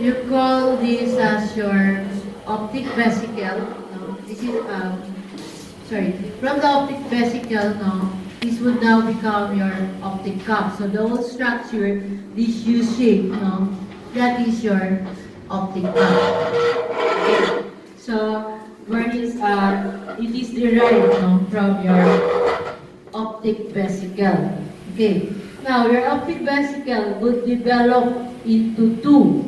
You call this as your optic vesicle. No? This is, sorry, from the optic vesicle, no, this would now become your optic cup. So the whole structure, this U shape, no, that is your optic cup. Okay. So where is it is derived, no, from your optic vesicle. Okay. Now your optic vesicle would develop into two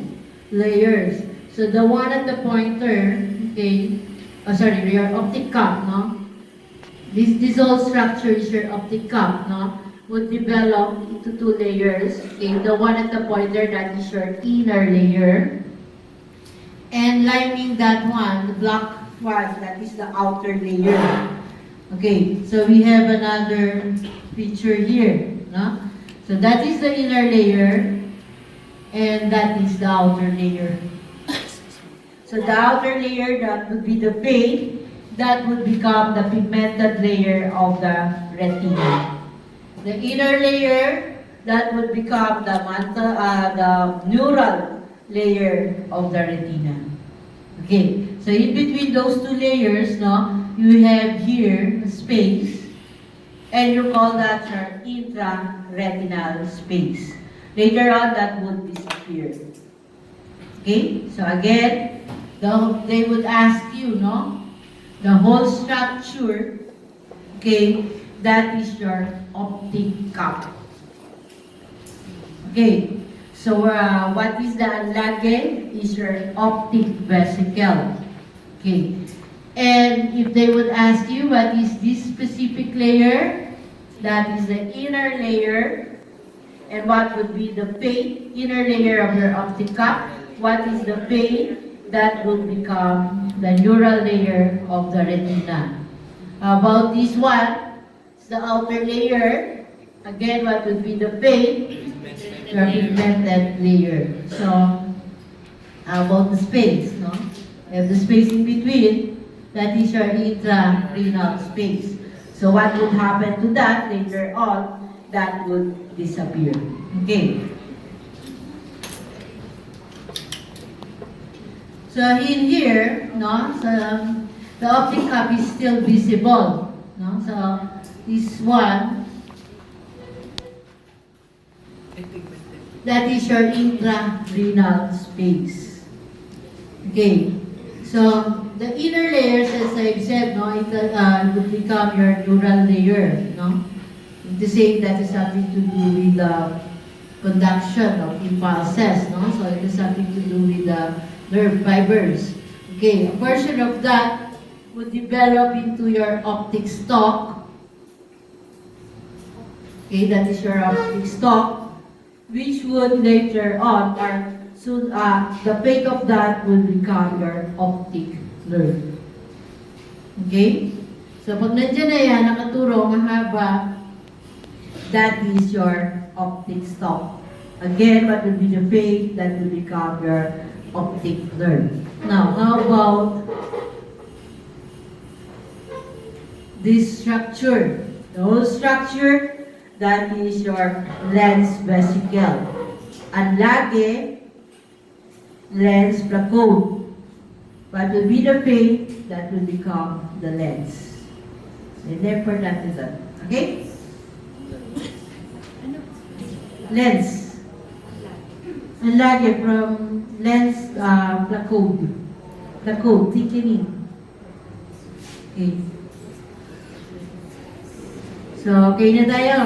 layers. So the one at the pointer, okay, sorry, your optic cup, no? This whole structure is your optic cup, no? Would develop into two layers. Okay, the one at the pointer, that is your inner layer. And lining that one, the black one, that is the outer layer. Okay, so we have another picture here, no? So that is the inner layer, and that is the outer layer. So the outer layer, that would be the paint, that would become the pigmented layer of the retina. The inner layer, that would become the neural layer of the retina. Okay, so in between those two layers, no, you have here a space, and you call that your intraretinal space. Later on, that would disappear. Okay, so again, they would ask you, no, the whole structure, okay, that is your optic cup. Okay, so what is the anlage? Is your optic vesicle. Okay, and if they would ask you what is this specific layer, that is the inner layer. And what would be the paint, inner layer of your optic cup? What is the paint? That would become the neural layer of the retina. About this one, it's the outer layer. Again, what would be the paint? Your pigmented layer. So, how about the space? No? And the space in between, that is your intrarenal space. So what would happen to that later on? That would disappear. Okay. So in here, no, so the optic cup is still visible. No? So this one, that is your intrarenal space. Okay. So the inner layers, as I've said, no, it would become your neural layer. No? The same, that is something to do with the conduction of impulses. No? So it has something to do with the nerve fibers. Okay, a portion of that would develop into your optic stalk. Okay, that is your optic stalk, which would later on, or soon, the peak of that will become your optic nerve. Okay? So pag nandiyan na yan, nakaturo, mahaba, that is your optic stalk. Again, what will be the peak? That will become your optic nerve. Now, how about this structure? The whole structure, that is your lens vesicle. Anlage, lens placode. What will be the paint? That will become the lens. And therefore, that is that. Okay? Lens. Anlage from lens placode. Placode, thickening. Okay. So, okay na tayo.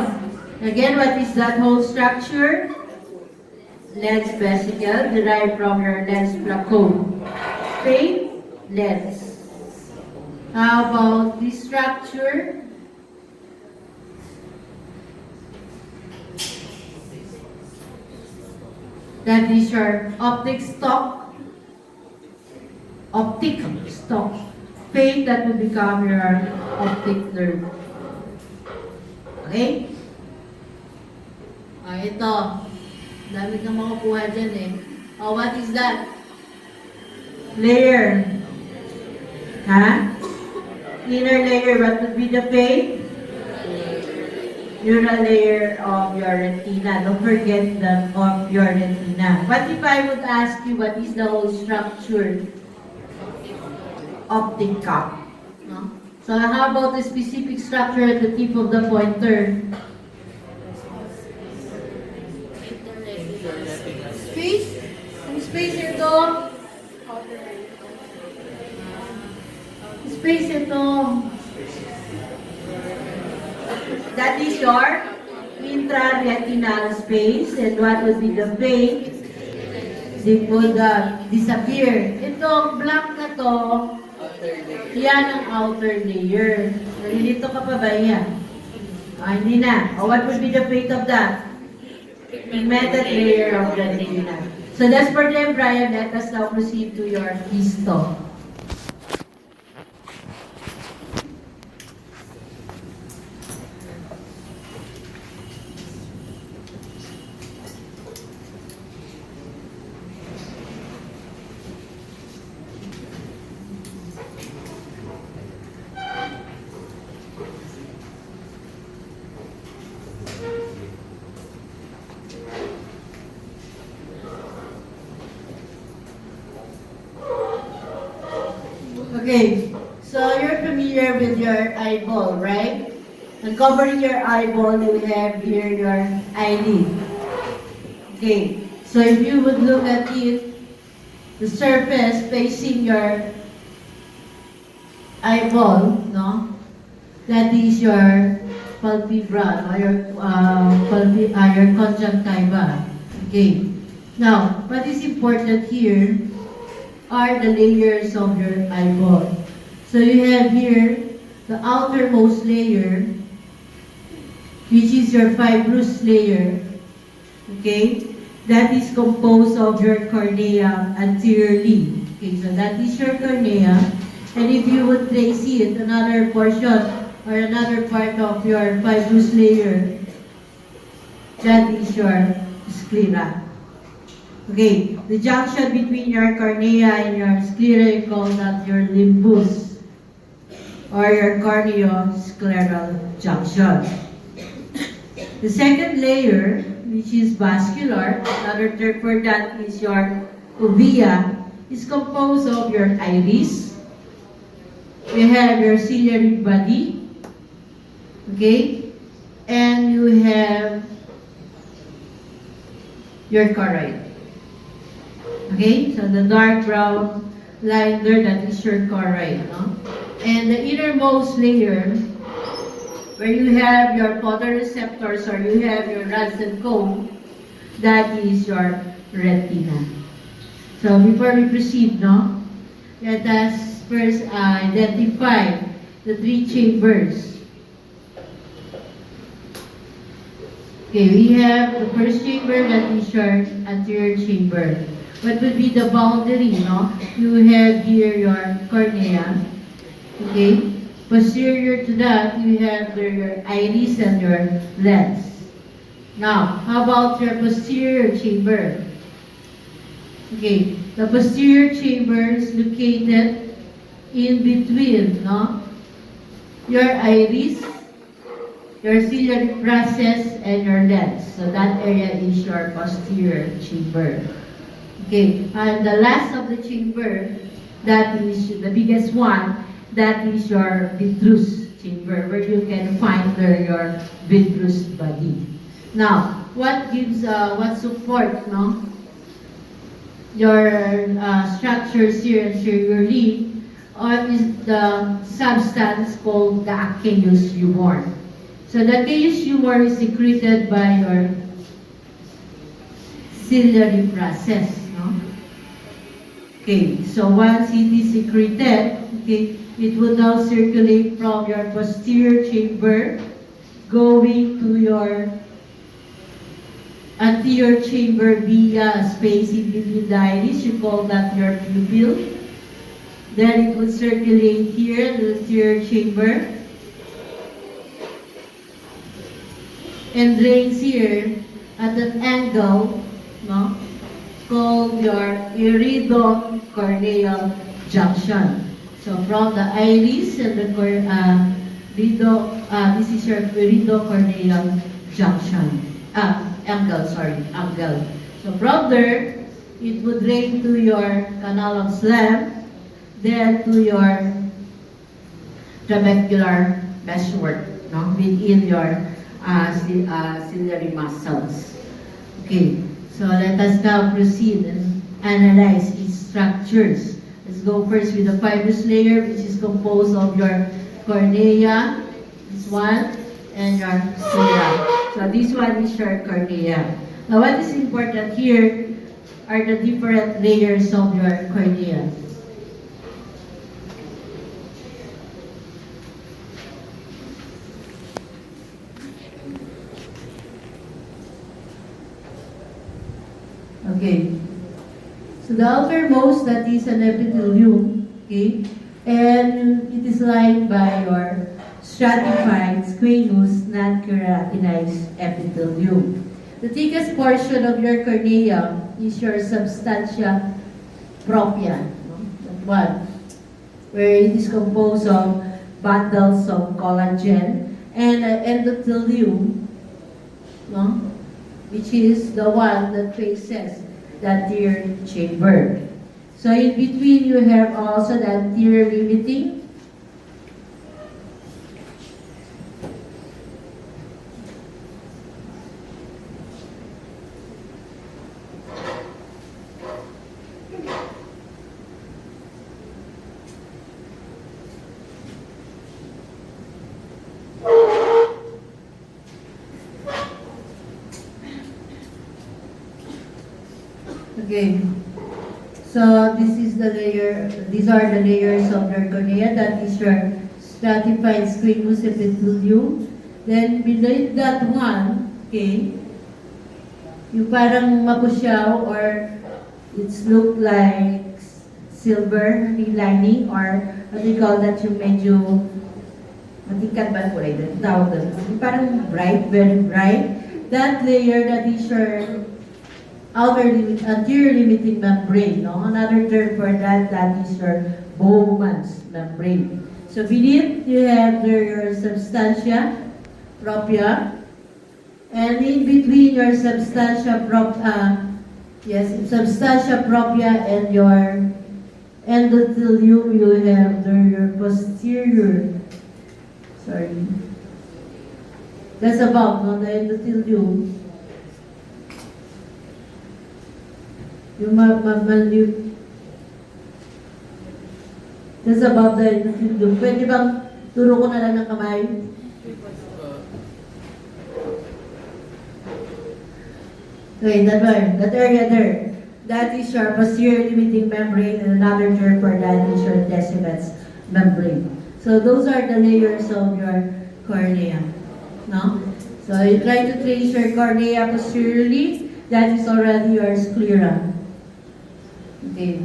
Again, what is that whole structure? Lens vesicle, derived from your lens placode. Paint, lens. How about this structure? That is your optic stalk. Optic stalk. Paint, that will become your optic nerve. Okay? Ito. Dami kang makukuha dyan eh. Oh, what is that? Layer. Ha? Inner layer, what would be the paint? neural layer of your retina. Don't forget the of your retina. What if I would ask you what is the whole structure? Optic cup. No? So how about the specific structure at the tip of the pointer? Space? Ang space ito? Space ito. That is your intraretinal space. And what would be the plane? It would disappear. Itong blank na to, yan ang outer layer. Nalilito ka pa ba yan? Hindi na. What would be the fate of that? Pigmented layer of the retina. So that's for them, Brian. Let us now proceed to your histo. Okay, so you're familiar with your eyeball, right? And covering your eyeball, you have here your eyelid. Okay, so if you would look at it, the surface facing your eyeball, no? That is your palpebra, or your conjunctiva. Okay. Now, what is important here are the layers of your eyeball. So you have here the outermost layer, which is your fibrous layer. Okay? That is composed of your cornea anteriorly. Okay, so that is your cornea. And if you would trace it, another portion or another part of your fibrous layer, that is your sclera. Okay, the junction between your cornea and your sclera, you call that your limbus or your corneoscleral junction. The second layer, which is vascular, another term for that is your uvea, is composed of your iris. You have your ciliary body, okay, and you have your choroid. Okay, so the dark brown line there, that is your choroid, no? And the innermost layer, where you have your photoreceptors or you have your rods and cones, that is your retina. So before we proceed, no, let us first identify the three chambers. Okay, we have the first chamber, that is your anterior chamber. What would be the boundary, no? You have here your cornea, okay? Posterior to that, you have your iris and your lens. Now, how about your posterior chamber? Okay, the posterior chamber is located in between, no? Your iris, your ciliary process, and your lens. So that area is your posterior chamber. Okay, and the last of the chamber, that is the biggest one, that is your vitreous chamber, where you can find there your vitreous body. Now, what gives, what support, no? Your structures here anteriorly is the substance called the aqueous humor. So the aqueous humor is secreted by your ciliary process. No? Okay, so once it is secreted, okay, it will now circulate from your posterior chamber going to your anterior chamber via space in between the iris. You call that your pupil. Then it will circulate here in the anterior chamber and drains here at an angle, no, called your iridocorneal junction. So from the iris and this is your iridocorneal junction. Angle, sorry, angle. So from there, it would drain to your canal of Slam, then to your trabecular meshwork, no, within your ciliary muscles. Okay, so let us now proceed and analyze its structures. Let's go first with the fibrous layer, which is composed of your cornea, this one, and your sclera. So this one is your cornea. Now what is important here are the different layers of your cornea. Okay. So the outermost, that is an epithelium, okay, and it is lined by your stratified squamous non-keratinized epithelium. The thickest portion of your cornea is your substantia propria, no? That one, where it is composed of bundles of collagen and endothelium, no? Which is the one that faces the anterior chamber. So in between you have also the anterior limiting, okay. So this is the layer, these are the layers of your cornea. That is your stratified squamous epithelium. Then beneath that one, okay, yung parang mapusyaw or it's look like silver lining, or what we call that, yung medyo matingkad ba ang kulay doon? Tawag doon. Yung parang bright, very bright. That layer, that is your anterior limiting membrane, no? Another term for that, that is your Bowman's membrane. So beneath, you have your substantia propria, and in between your substantia propria and your endothelium, you have your posterior, that's about, no, the endothelium. Yung that's about the endothelium. Pwede bang turo ko na lang ng kamay? Okay, that area there. That is your posterior limiting membrane, and another term for that is your Descemet's membrane. So those are the layers of your cornea. No? So you try to trace your cornea posteriorly, that is already your sclera. Okay.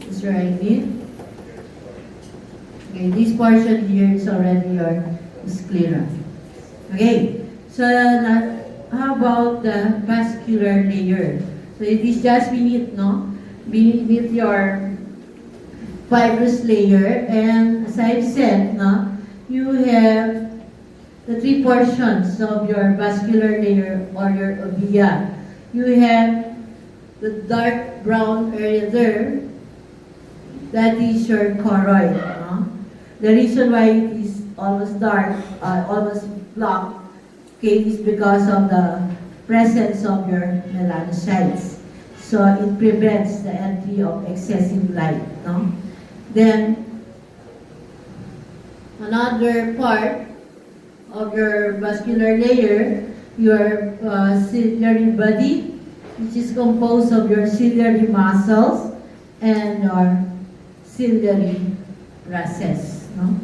Is your idea? Okay, this portion here is already your sclera. Okay, so how about the vascular layer? So it is just beneath, no? Beneath your fibrous layer, and as I've said, no? You have the three portions of your vascular layer or your ovea. You have the dark brown area there, that is your choroid. No? The reason why it is almost dark, almost black, okay, is because of the presence of your melanocytes. So it prevents the entry of excessive light. No? Then, another part of your vascular layer, your ciliary body, which is composed of your ciliary muscles and your ciliary process. No?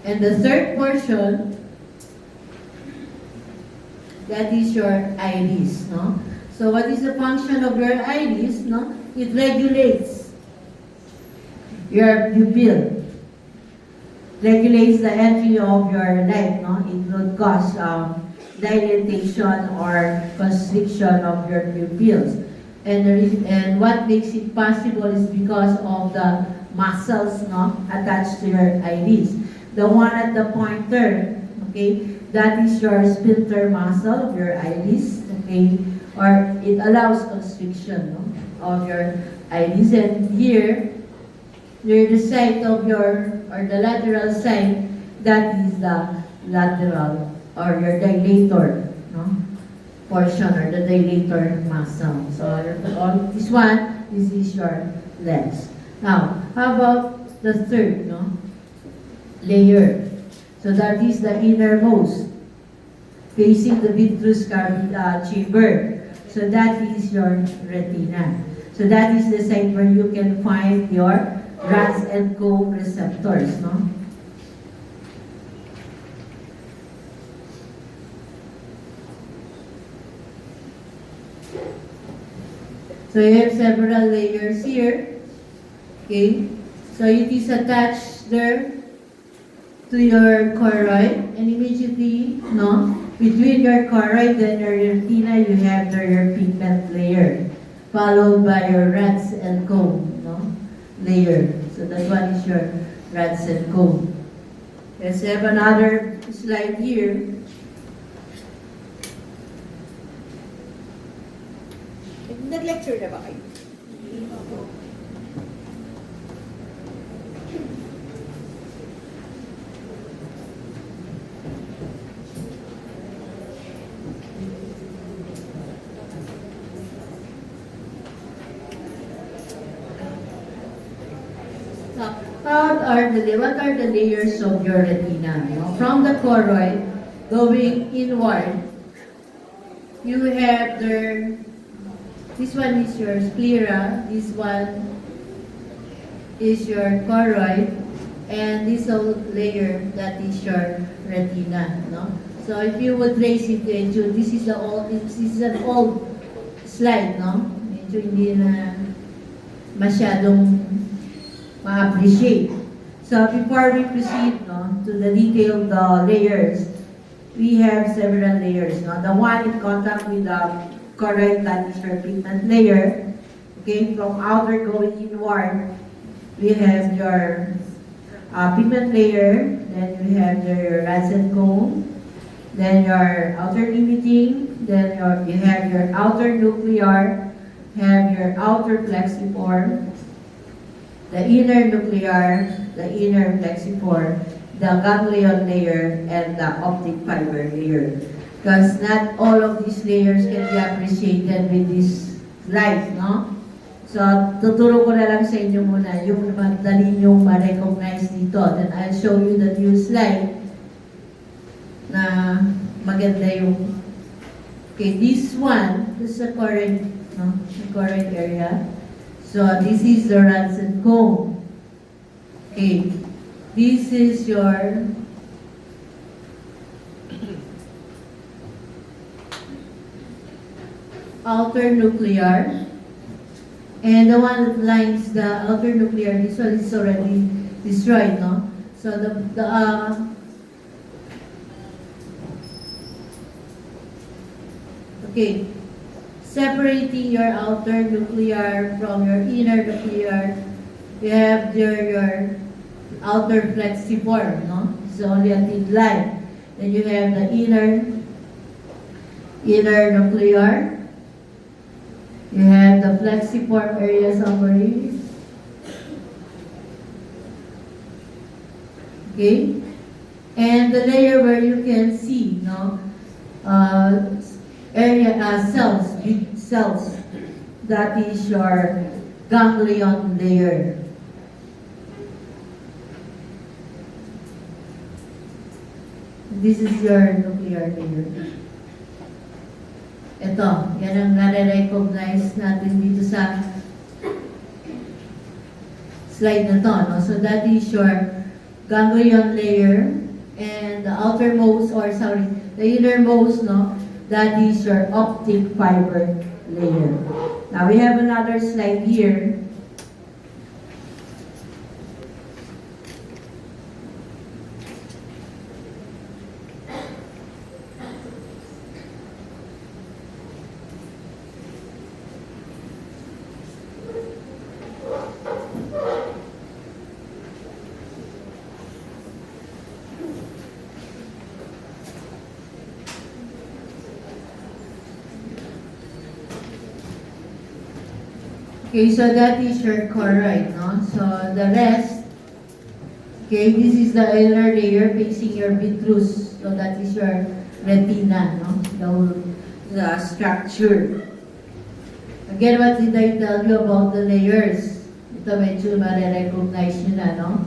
And the third portion, that is your iris. No? So what is the function of your iris? No? It regulates your pupil. Regulates the entry of your light, no? It will cause dilatation or constriction of your pupils. And what makes it possible is because of the muscles, no, attached to your eyelids. The one at the pointer, okay, that is your sphincter muscle of your eyelids, okay, or it allows constriction, no, of your eyelids. And here, near the side of your, or the lateral side, that is the lateral or your dilator, no, portion, or the dilator muscle. So on this one, this is your lens. Now, how about the third, no, layer? So that is the innermost, facing the vitreous chamber. So that is your retina. So that is the site where you can find your Rats and cone receptors, no? So you have several layers here. Okay? So it is attached there to your choroid, and immediately, no, between your choroid and your retina, you have your pigment layer, followed by your rods and cone, no, layer. So that one is your rods and cone. Let's have another slide here. Nag-lecture na ba kayo? What are the layers of your retina? No? From the choroid going inward, you have this one is your sclera, this one is your choroid, and this whole layer, that is your retina. No? So if you would trace it, this is an old slide, no? Medyo hindi na masyadong ma-appreciate. So before we proceed, no, to the detailed layers, we have several layers. No? The one in contact with the choroid, that is your pigment layer. Okay, from outer going inward, we have your pigment layer, then we have your rods and cone, then your outer limiting, then you have your outer nuclear, have your outer plexiform, the inner nuclear, the inner plexiform, the ganglion layer, and the optic fiber layer. Because not all of these layers can be appreciated with this slide, no? So, tuturo ko na lang sa inyo muna yung madali nyong ma-recognize dito. Then I'll show you the new slide na maganda yung... Okay, this one, this is the choroid, no? The choroid area. So, this is the rods and cone. Okay, this is your outer nuclear, and the one that lines the outer nuclear, this one is already destroyed, no? So okay, separating your outer nuclear from your inner nuclear, you have your outer plexiform, no? It's only a thin line. Then you have the inner nuclear. You have the plexiform area summary. Okay? And the layer where you can see, no? Cells. That is your ganglion layer. This is your nuclear layer. Ito, yan ang nare-recognize natin dito sa slide na to, no? So that is your ganglion layer, and the the innermost, no? That is your optic fiber layer. Now we have another slide here. Okay, so that is your choroid, no? So the rest, okay, this is the inner layer facing your vitreous. So that is your retina, no? The structure. Again, what did I tell you about the layers? Ito medyo ma-recognize nyo na, no?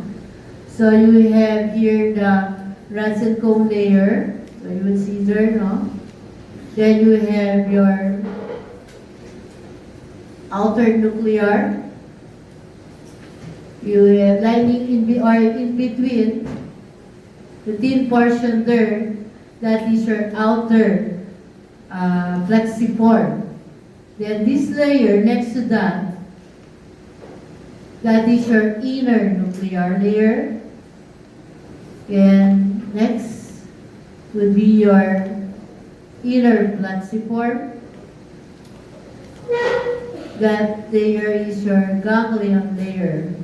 So you have here the rods and cone layer. So you will see there, no? Then you have your outer nuclear. You have lining in between the thin portion there. That is your outer plexiform. Then this layer next to that, that is your inner nuclear layer. And next would be your inner plexiform. That layer is your ganglion layer.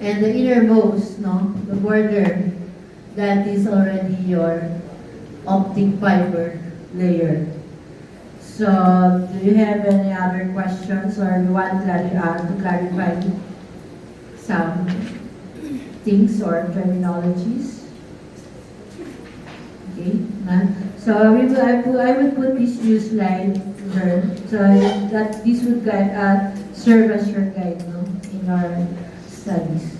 And the innermost, no, the border, that is already your optic fiber layer. So, do you have any other questions or you want to clarify some things or terminologies? Okay, so I would put this new slide there, so that this would serve as your guide, no, in our studies.